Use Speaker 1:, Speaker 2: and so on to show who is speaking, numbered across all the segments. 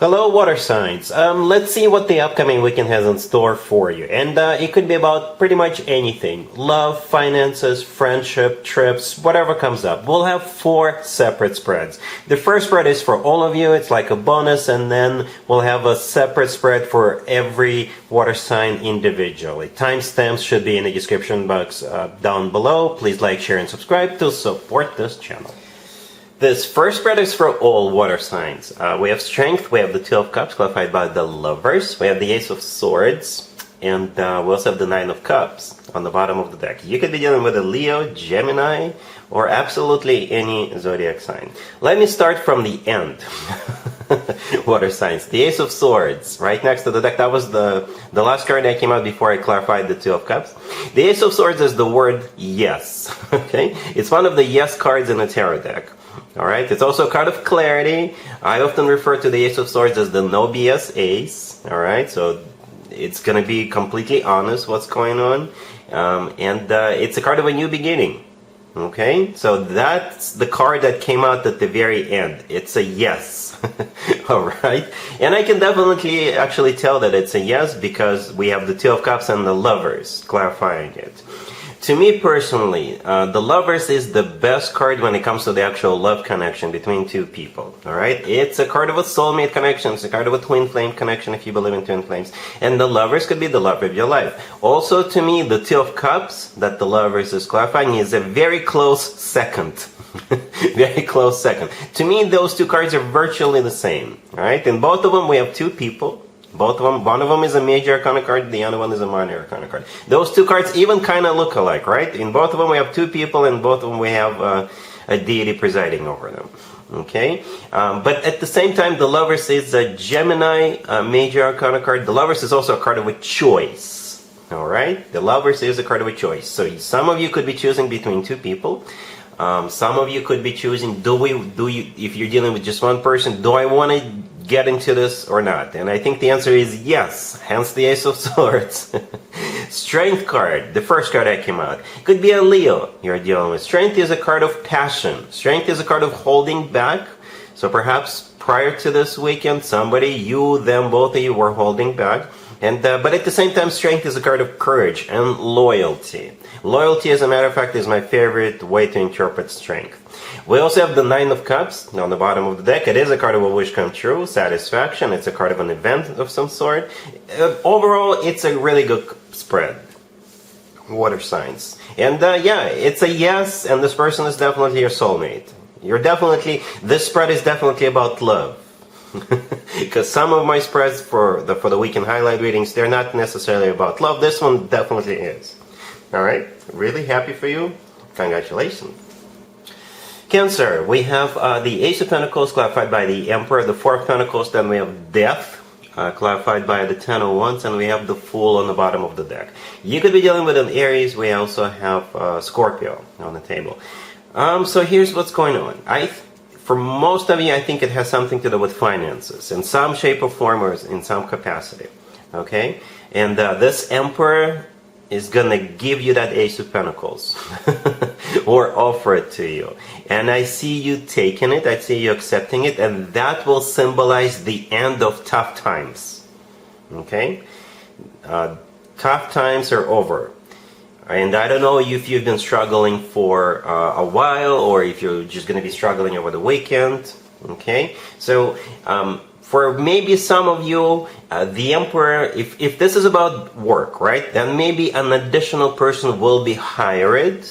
Speaker 1: Hello, water signs. Let's see what the upcoming weekend has in store for you. And it could be about pretty much anything. Love, finances, friendship, trips, whatever comes up. We'll have 4 separate spreads. The first spread is for all of you. It's like a bonus. And then we'll have a separate spread for every water sign individually. Timestamps should be in the description box down below. Please like, share, and subscribe to support this channel. This first spread is for all water signs. We have Strength, we have the Two of Cups, clarified by the Lovers, we have the Ace of Swords, and we also have the Nine of Cups on the bottom of the deck. You could be dealing with a Leo, Gemini, or absolutely any zodiac sign. Let me start from the end. Water signs. The Ace of Swords, right next to the deck. That was the last card that came out before I clarified the Two of Cups. The Ace of Swords is the word yes. Okay, it's one of the yes cards in the tarot deck. Alright, it's also a card of clarity. I often refer to the Ace of Swords as the no BS ace. Alright, so it's going to be completely honest what's going on. And it's a card of a new beginning. Okay, so that's the card that came out at the very end. It's a yes. Alright, and I can definitely actually tell that it's a yes because we have the Two of Cups and the Lovers clarifying it. To me personally, the Lovers is the best card when it comes to the actual love connection between two people. Alright? It's a card of a soulmate connection. It's a card of a twin flame connection if you believe in twin flames. And the Lovers could be the love of your life. Also, to me, the Two of Cups that the Lovers is clarifying is a very close second. Very close second. To me, those two cards are virtually the same. Alright? In both of them, we have two people. Both of them, one of them is a major arcana card, the other one is a minor arcana card. Those two cards even kind of look alike, right? In both of them we have two people, and both of them we have a deity presiding over them. Okay? But at the same time, the Lovers is a Gemini major arcana card. The Lovers is also a card of a choice. Alright? The Lovers is a card of a choice. So some of you could be choosing between two people. Some of you could be choosing, if you're dealing with just one person, do I want to get into this or not? And I think the answer is yes, hence the Ace of Swords. Strength card, the first card that came out. Could be a Leo you're dealing with. Strength is a card of passion. Strength is a card of holding back. So perhaps prior to this weekend, somebody, you, them, both of you were holding back. And but at the same time, Strength is a card of courage and loyalty. Loyalty, as a matter of fact, is my favorite way to interpret Strength. We also have the Nine of Cups on the bottom of the deck. It is a card of a wish come true, satisfaction. It's a card of an event of some sort. Overall, it's a really good spread. Water signs. And yeah, it's a yes, and this person is definitely your soulmate. This spread is definitely about love. Because some of my spreads for the weekend highlight readings, they're not necessarily about love. This one definitely is. Alright, really happy for you. Congratulations. Cancer, we have the Ace of Pentacles clarified by the Emperor, the Four of Pentacles, then we have Death clarified by the Ten of Wands, and we have the Fool on the bottom of the deck. You could be dealing with an Aries. We also have Scorpio on the table. So here's what's going on. For most of you, I think it has something to do with finances in some shape or form or in some capacity. Okay? And this Emperor is gonna give you that Ace of Pentacles or offer it to you. And I see you taking it, I see you accepting it, and that will symbolize the end of tough times. Okay? Tough times are over. And I don't know if you've been struggling for a while, or if you're just going to be struggling over the weekend. Okay, so for maybe some of you, the Emperor, if this is about work, right, then maybe an additional person will be hired,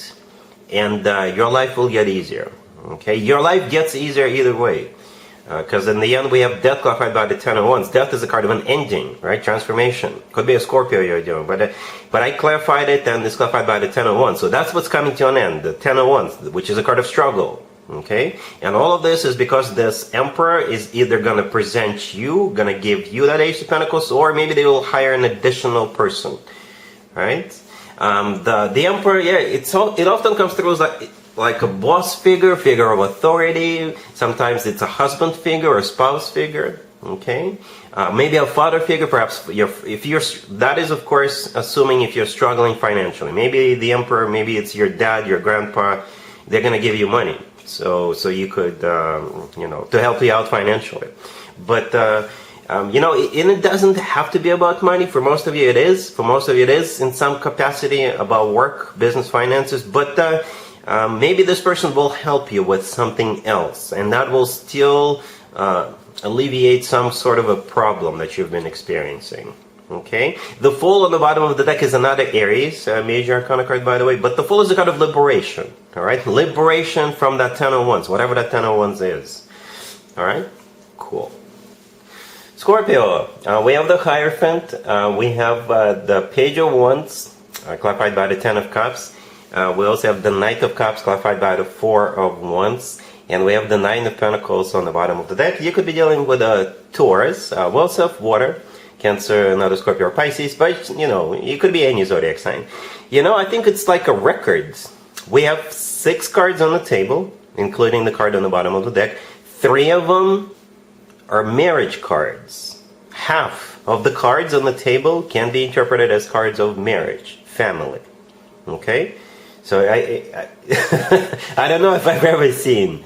Speaker 1: and your life will get easier. Okay, your life gets easier either way. Because in the end we have Death clarified by the Ten of Wands. Death is a card of an ending, right? Transformation. Could be a Scorpio you're doing, but I clarified it, and it's clarified by the Ten of Wands. So that's what's coming to an end, the Ten of Wands, which is a card of struggle. Okay? And all of this is because this Emperor is either going to present you, going to give you that Ace of Pentacles, or maybe they will hire an additional person. Right? The Emperor, yeah, it often comes through as like a boss figure of authority. Sometimes it's a husband figure or a spouse figure. Okay, maybe a father figure. Perhaps that is of course assuming if you're struggling financially. Maybe the Emperor, maybe it's your dad, your grandpa. They're gonna give you money, so you could to help you out financially. But and it doesn't have to be about money. For most of you, it is. For most of you, it is in some capacity about work, business, finances. But maybe this person will help you with something else, and that will still alleviate some sort of a problem that you've been experiencing. Okay, the Fool on the bottom of the deck is another Aries major arcana card, by the way. But the Fool is a card of liberation. All right, liberation from that Ten of Wands, whatever that Ten of Wands is. All right, cool. Scorpio, we have the Hierophant. We have the Page of Wands, clarified by the Ten of Cups. We also have the Knight of Cups, clarified by the Four of Wands. And we have the Nine of Pentacles on the bottom of the deck. You could be dealing with a Taurus, well self-water, Cancer, another Scorpio or Pisces, but you could be any zodiac sign. I think it's like a record. We have 6 cards on the table, including the card on the bottom of the deck. 3 of them are marriage cards. Half of the cards on the table can be interpreted as cards of marriage, family. Okay? So I don't know if I've ever seen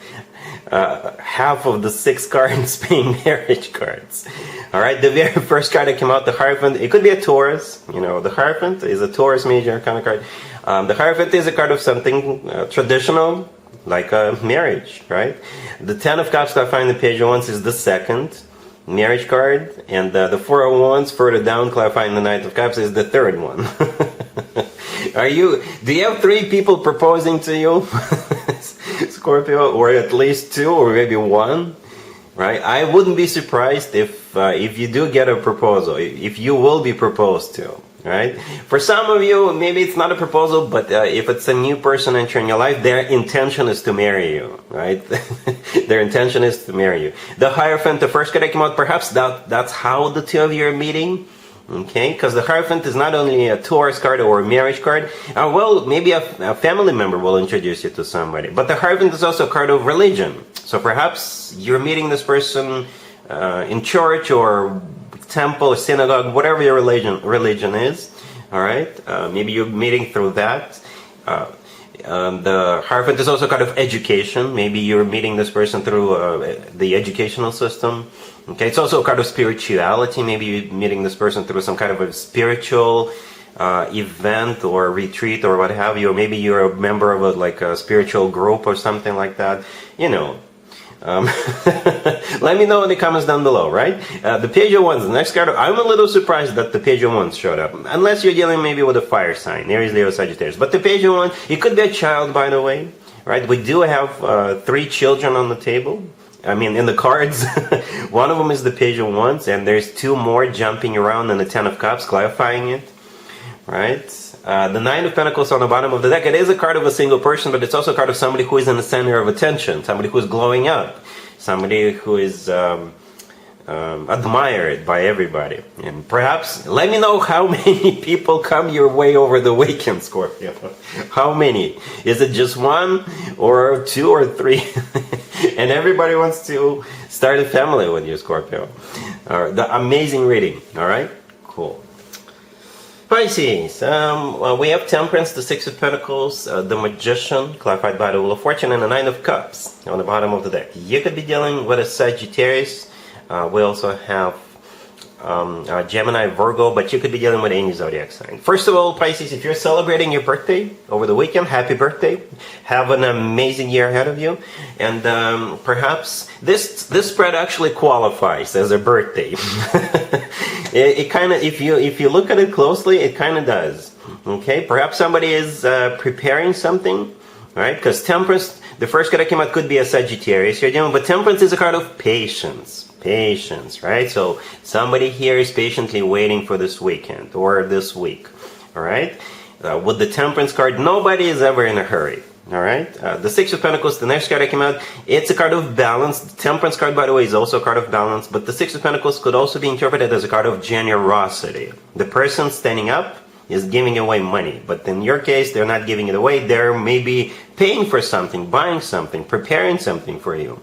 Speaker 1: half of the 6 cards being marriage cards. All right, the very first card that came out, the Hierophant, it could be a Taurus. The Hierophant is a Taurus major kind of card. The Hierophant is a card of something traditional, like a marriage, right? The Ten of Cups that I find the Page of Wands is the second marriage card, and the Four of Wands further down, clarifying the Knight of Cups, is the third one. Do you have 3 people proposing to you, Scorpio, or at least 2, or maybe 1? Right? I wouldn't be surprised if you do get a proposal, if you will be proposed to. Right? For some of you, maybe it's not a proposal, but if it's a new person entering your life, their intention is to marry you. Right? Their intention is to marry you. The Hierophant, the first card that came out, perhaps that's how the two of you are meeting. Okay, because the Hierophant is not only a Taurus card or a marriage card. Well, maybe a family member will introduce you to somebody. But the Hierophant is also a card of religion. So perhaps you're meeting this person in church or temple or synagogue, whatever your religion is. All right, maybe you're meeting through that. The Hierophant is also a card of education. Maybe you're meeting this person through the educational system. Okay, it's also a card of spirituality. Maybe you're meeting this person through some kind of a spiritual event or retreat or what have you. Or maybe you're a member of a spiritual group or something like that. Let me know in the comments down below, right? The Page of Wands, the next card. I'm a little surprised that the Page of Wands showed up. Unless you're dealing maybe with a fire sign, Aries, Leo, Sagittarius. But the Page of Wands, it could be a child, by the way. Right? We do have 3 children on the table. I mean, in the cards. One of them is the Page of Wands, and there's 2 more jumping around in the Ten of Cups, clarifying it. Right? The Nine of Pentacles on the bottom of the deck. It is a card of a single person, but it's also a card of somebody who is in the center of attention, somebody who is glowing up, somebody who is admired by everybody. And perhaps, let me know how many people come your way over the weekend, Scorpio. How many? Is it just 1 or 2 or 3? And everybody wants to start a family with you, Scorpio. The amazing reading. All right? Cool. Pisces, we have Temperance, the Six of Pentacles, the Magician, clarified by the Wheel of Fortune, and the Nine of Cups on the bottom of the deck. You could be dealing with a Sagittarius. We also have Gemini, Virgo, but you could be dealing with any zodiac sign. First of all, Pisces, if you're celebrating your birthday over the weekend, happy birthday. Have an amazing year ahead of you. And perhaps this spread actually qualifies as a birthday. It kind of, if you look at it closely, it kind of does. Okay, perhaps somebody is preparing something, right? Because Temperance, the first card that came out could be a Sagittarius you're dealing, but Temperance is a card of patience. Patience, right? So somebody here is patiently waiting for this weekend or this week. All right. With the Temperance card, nobody is ever in a hurry. All right. The Six of Pentacles, the next card that came out, it's a card of balance. The Temperance card, by the way, is also a card of balance. But the Six of Pentacles could also be interpreted as a card of generosity. The person standing up is giving away money. But in your case, they're not giving it away. They're maybe paying for something, buying something, preparing something for you.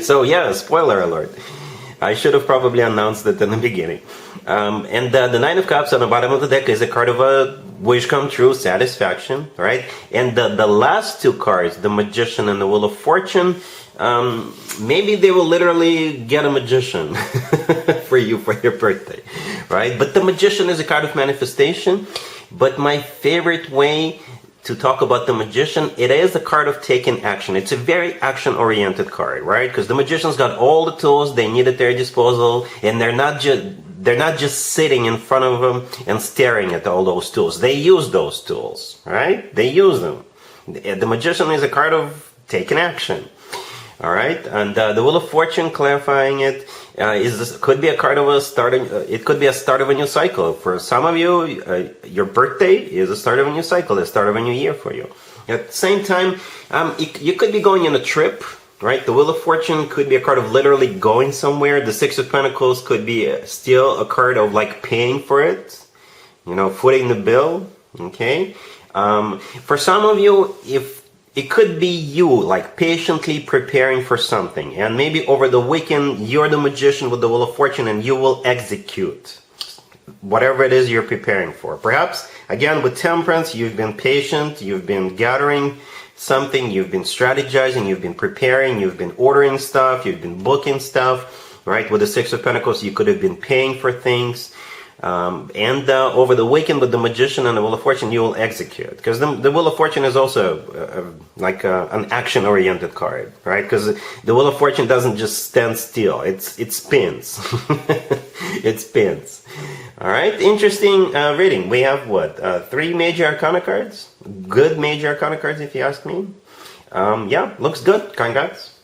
Speaker 1: So yeah, spoiler alert. I should have probably announced it in the beginning. And the Nine of Cups on the bottom of the deck is a card of a wish come true, satisfaction, right? And the last 2 cards, the Magician and the Wheel of Fortune, maybe they will literally get a magician for you for your birthday, right? But the magician is a card of manifestation. But my favorite way to talk about the magician, it is a card of taking action. It's a very action-oriented card, right? Because the magician's got all the tools they need at their disposal, and they're not just sitting in front of them and staring at all those tools. They use those tools, right? They use them. The magician is a card of taking action. All right, and the Wheel of Fortune, clarifying it, could be a card of a starting. It could be a start of a new cycle for some of you. Your birthday is the start of a new cycle, the start of a new year for you. At the same time, you could be going on a trip, right? The Wheel of Fortune could be a card of literally going somewhere. The Six of Pentacles could be still a card of like paying for it, footing the bill. Okay, for some of you, if it could be you, like, patiently preparing for something. And maybe over the weekend, you're the magician with the Wheel of Fortune and you will execute whatever it is you're preparing for. Perhaps, again, with Temperance, you've been patient, you've been gathering something, you've been strategizing, you've been preparing, you've been ordering stuff, you've been booking stuff, right? With the Six of Pentacles, you could have been paying for things. And over the weekend with the Magician and the Wheel of Fortune, you will execute. Because the Wheel of Fortune is also an action-oriented card, right? Because the Wheel of Fortune doesn't just stand still. It spins. It spins. All right, interesting reading. We have what? 3 major arcana cards? Good major arcana cards, if you ask me. Yeah, looks good. Congrats.